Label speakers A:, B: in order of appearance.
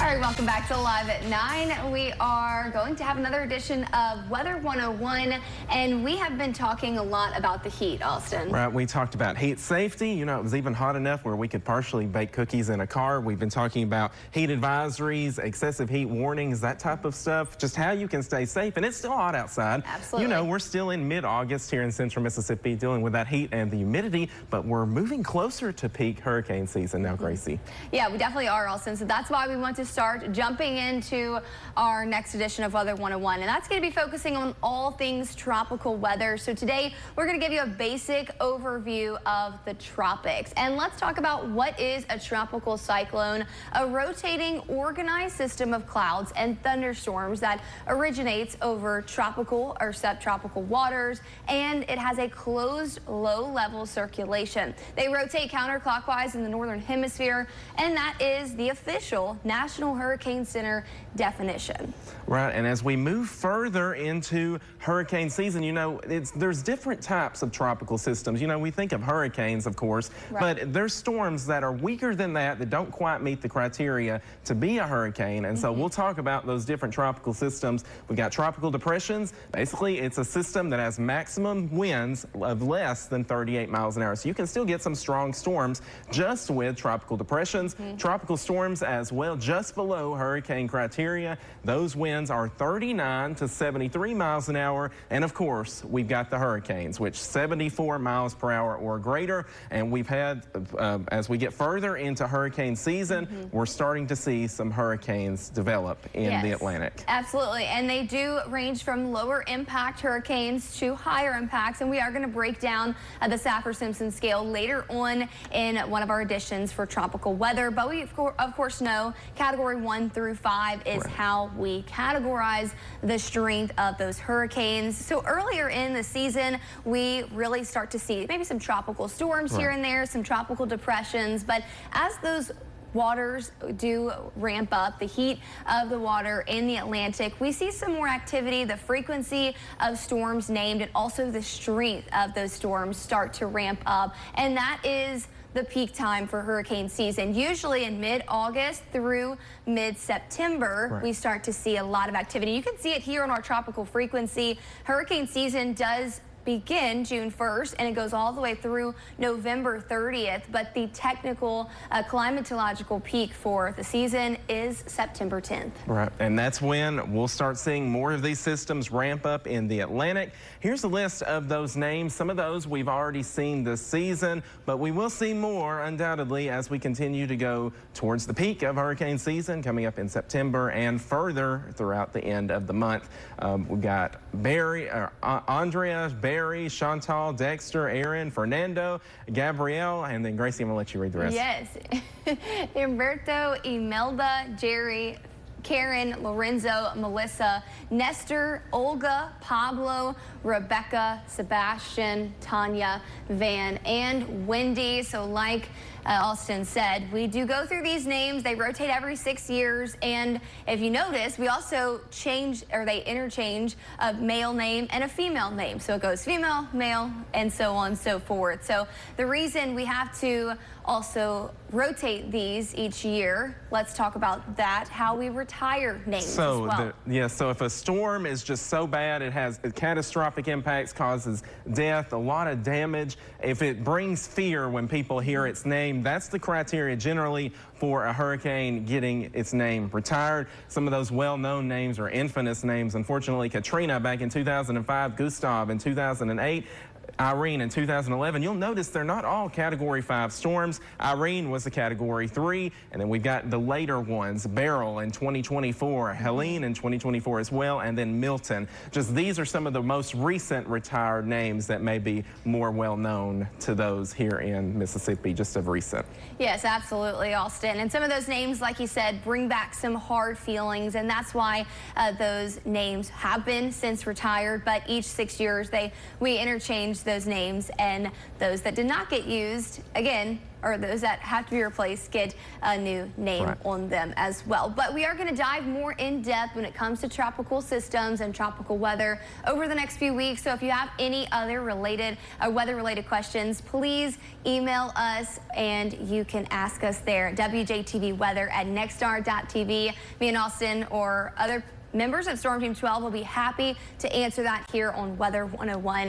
A: All right, welcome back to Live at 9. We are going to have another edition of Weather 101, and we have been talking a lot about the heat, Austin.
B: Right, we talked about heat safety. You know, it was even hot enough where we could partially bake cookies in a car. We've been talking about heat advisories, excessive heat warnings, that type of stuff, just how you can stay safe. And it's still hot outside.
A: Absolutely.
B: You know, we're still in mid-August here in central Mississippi dealing with that heat and the humidity, but we're moving closer to peak hurricane season now, Gracie.
A: Yeah, we definitely are, Austin. So that's why we want to start jumping into our next edition of Weather 101, and that's going to be focusing on all things tropical weather. So today we're going to give you a basic overview of the tropics, and let's talk about what is a tropical cyclone: a rotating organized system of clouds and thunderstorms that originates over tropical or subtropical waters, and it has a closed low-level circulation. They rotate counterclockwise in the northern hemisphere, and that is the official National Hurricane Center definition.
B: Right, and as we move further into hurricane season, you know, there's different types of tropical systems. You know, we think of hurricanes, of course,
A: right,
B: but there's storms that are weaker than that don't quite meet the criteria to be a hurricane. And so we'll talk about those different tropical systems. We've got tropical depressions. Basically, it's a system that has maximum winds of less than 38 miles an hour. So you can still get some strong storms just with tropical depressions. Tropical storms as well, just below hurricane criteria. Those winds are 39 to 73 miles an hour. And of course, we've got the hurricanes, which 74 miles per hour or greater. And we've had, as we get further into hurricane season, we're starting to see some hurricanes develop in the Atlantic.
A: Absolutely. And they do range from lower impact hurricanes to higher impacts. And we are going to break down the Saffir-Simpson scale later on in one of our editions for tropical weather. But we, of course, know category 1 through 5 is how we categorize the strength of those hurricanes. So earlier in the season, we really start to see maybe some tropical storms here and there, some tropical depressions. But as those waters do ramp up, the heat of the water in the Atlantic, we see some more activity, the frequency of storms named, and also the strength of those storms start to ramp up. And that is the peak time for hurricane season. Usually in mid-August through mid-September, we start to see a lot of activity. You can see it here on our tropical frequency. Hurricane season does begin June 1st and it goes all the way through November 30th, but the technical climatological peak for the season is September 10th.
B: Right, and that's when we'll start seeing more of these systems ramp up in the Atlantic. Here's a list of those names. Some of those we've already seen this season, but we will see more undoubtedly as we continue to go towards the peak of hurricane season coming up in September and further throughout the end of the month. We've got Andrea, Barry, Chantal, Dexter, Aaron, Fernando, Gabrielle, and then Gracie, I'm going to let you read the rest.
A: Yes. Humberto, Imelda, Jerry, Karen, Lorenzo, Melissa, Nestor, Olga, Pablo, Rebecca, Sebastian, Tanya, Van, and Wendy. So like Austin said, we do go through these names. They rotate every 6 years. And if you notice, we also change, or they interchange, a male name and a female name. So it goes female, male, and so on and so forth. So the reason we have to also rotate these each year, let's talk about that, how we retire names as well.
B: So if a storm is just so bad, it has catastrophic impacts, causes death, a lot of damage. If it brings fear when people hear its name, that's the criteria generally for a hurricane getting its name retired. Some of those well-known names are infamous names. Unfortunately, Katrina back in 2005, Gustav in 2008, Irene in 2011. You'll notice they're not all Category 5 storms. Irene was a Category 3, and then we've got the later ones, Beryl in 2024, Helene in 2024 as well, and then Milton. Just these are some of the most recent retired names that may be more well known to those here in Mississippi, just of recent.
A: Yes, absolutely, Austin. And some of those names, like you said, bring back some hard feelings, and that's why those names have been since retired. But each 6 years, we interchange change those names, and those that did not get used, again, or those that have to be replaced, get a new name on them as well. But we are going to dive more in depth when it comes to tropical systems and tropical weather over the next few weeks. So if you have any other weather-related questions, please email us, and you can ask us there at WJTV Weather at nexstar.tv. Me and Austin or other members of Storm Team 12 will be happy to answer that here on Weather 101.